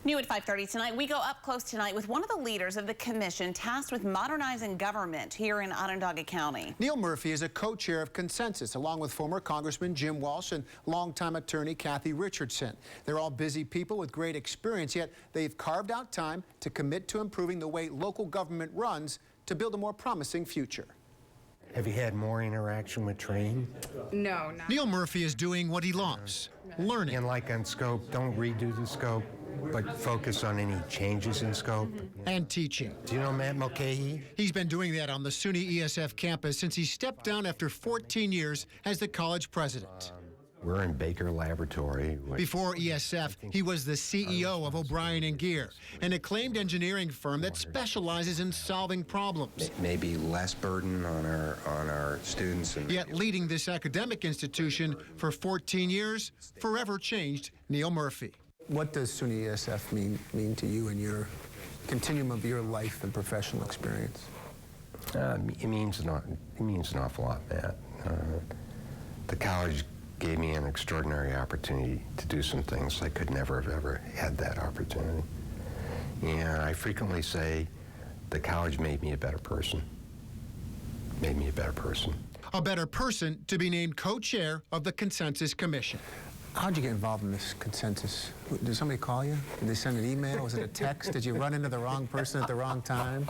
New at 5:30 tonight, we go up close tonight with one of the leaders of the commission tasked with modernizing government here in Onondaga County. Neil Murphy is a co-chair of Consensus, along with former Congressman Jim Walsh and longtime attorney Kathy Richardson. They're all busy people with great experience, yet they've carved out time to commit to improving the way local government runs to build a more promising future. Have you had more interaction with training? No, not. Neil Murphy is doing what he loves, learning. And like on scope, don't redo the scope, but focus on any changes in scope. And teaching. Do you know Matt Mulcahy? He's been doing that on the SUNY ESF campus since he stepped down after 14 years as the college president. We're in Baker Laboratory. Before ESF, he was the CEO of O'Brien & Gear, an acclaimed engineering firm that specializes in solving problems. Maybe less burden on our students. Yet leading this academic institution for 14 years forever changed Neil Murphy. What does SUNY ESF mean to you in your continuum of your life and professional experience? It means an awful lot, Matt. The college gave me an extraordinary opportunity to do some things I could never have ever had that opportunity. And I frequently say the college made me a better person. Made me a better person. A better person to be named co-chair of the Consensus Commission. How'd you get involved in this Consensus? Did somebody call you? Did they send an email? Was it a text? Did you run into the wrong person at the wrong time?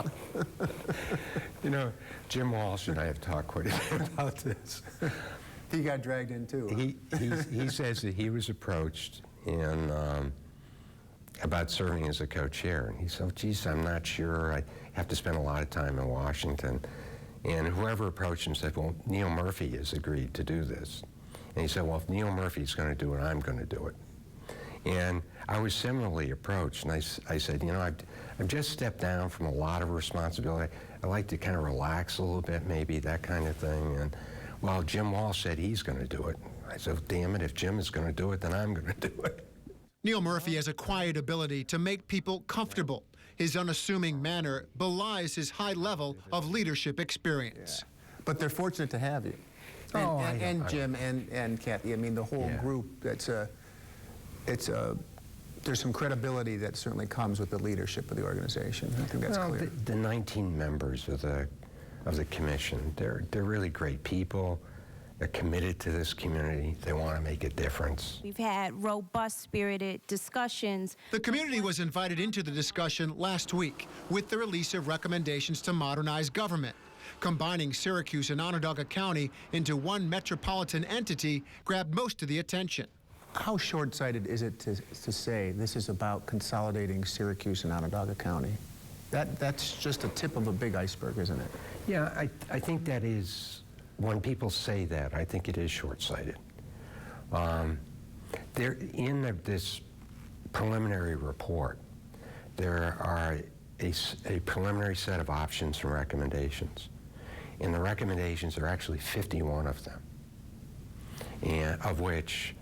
You know, Jim Walsh and I have talked quite a bit about this. He got dragged in too. He says that he was approached about serving as a co-chair, and he said, "Oh, geez, I'm not sure. I have to spend a lot of time in Washington." And whoever approached him said, "Well, Neil Murphy has agreed to do this." And he said, "Well, if Neil Murphy's going to do it, I'm going to do it." And I was similarly approached, and I said, "You know, I've just stepped down from a lot of responsibility. I like to kind of relax a little bit, maybe that kind of thing." And well, Jim Walsh said he's going to do it. I said, "Damn it, if Jim is going to do it, then I'm going to do it." Neil Murphy has a quiet ability to make people comfortable. His unassuming manner belies his high level of leadership experience. Yeah. But they're fortunate to have you. And Jim and Kathy. I mean, the whole group. There's some credibility that certainly comes with the leadership of the organization. I think that's clear. The 19 members of the commission, they're really great people. They're committed to this community. They want to make a difference. We've had robust, spirited discussions. The community was invited into the discussion last week with the release of recommendations to modernize government. Combining Syracuse and Onondaga County into one metropolitan entity grabbed most of the attention. How short-sighted is it to say this is about consolidating Syracuse and Onondaga County? That's just a tip of a big iceberg, isn't it? Yeah, I think that is, when people say that, I think it is short-sighted. This preliminary report, there are a preliminary set of options and recommendations. And the recommendations are actually 51 of them, and of which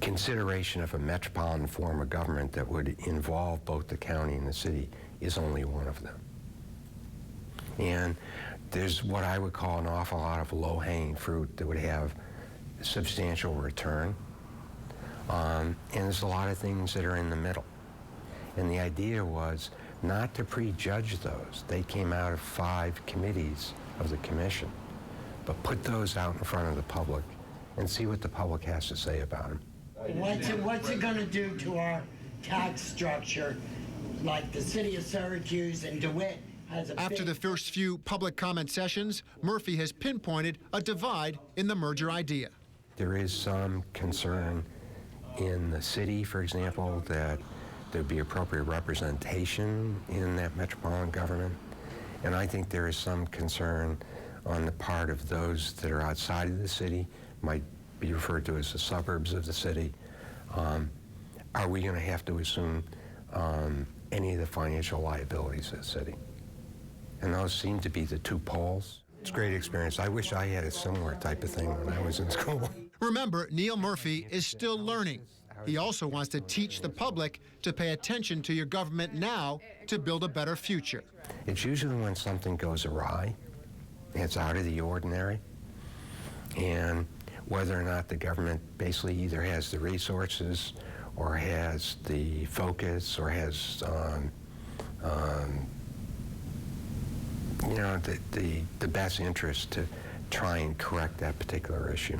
consideration of a metropolitan form of government that would involve both the county and the city is only one of them. And there's what I would call an awful lot of low-hanging fruit that would have substantial return. And there's a lot of things that are in the middle. And the idea was not to prejudge those. They came out of 5 committees of the commission, but put those out in front of the public and see what the public has to say about them. What's it going to do to our tax structure? Like the city of Syracuse and DeWitt has a After the first few public comment sessions, Murphy has pinpointed a divide in the merger idea. There is some concern in the city, for example, that there'd be appropriate representation in that metropolitan government. And I think there is some concern on the part of those that are outside of the city, might be referred to as the suburbs of the city. Are we going to have to assume any of the financial liabilities of the city? And those seem to be the two poles. It's a great experience. I wish I had a similar type of thing when I was in school. Remember, Neil Murphy is still learning. He also wants to teach the public to pay attention to your government now to build a better future. It's usually when something goes awry, it's out of the ordinary, and whether or not the government basically either has the resources or has the focus or has you know, the best interest to try and correct that particular issue.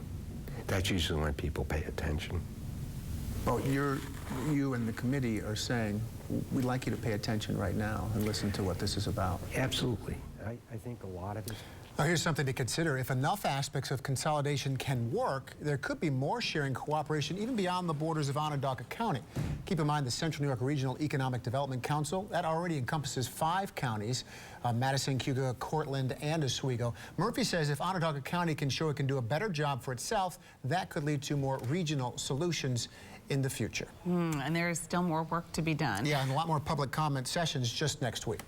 That's usually when people pay attention. Well, you and the committee are saying, we'd like you to pay attention right now and listen to what this is about. Absolutely. I think a lot of it. Now, here's something to consider. If enough aspects of consolidation can work, there could be more sharing cooperation even beyond the borders of Onondaga County. Keep in mind the Central New York Regional Economic Development Council, that already encompasses 5 counties, Madison, Cayuga, Cortland, and Oswego. Murphy says if Onondaga County can show it can do a better job for itself, that could lead to more regional solutions in the future. And there is still more work to be done. Yeah, and a lot more public comment sessions just next week.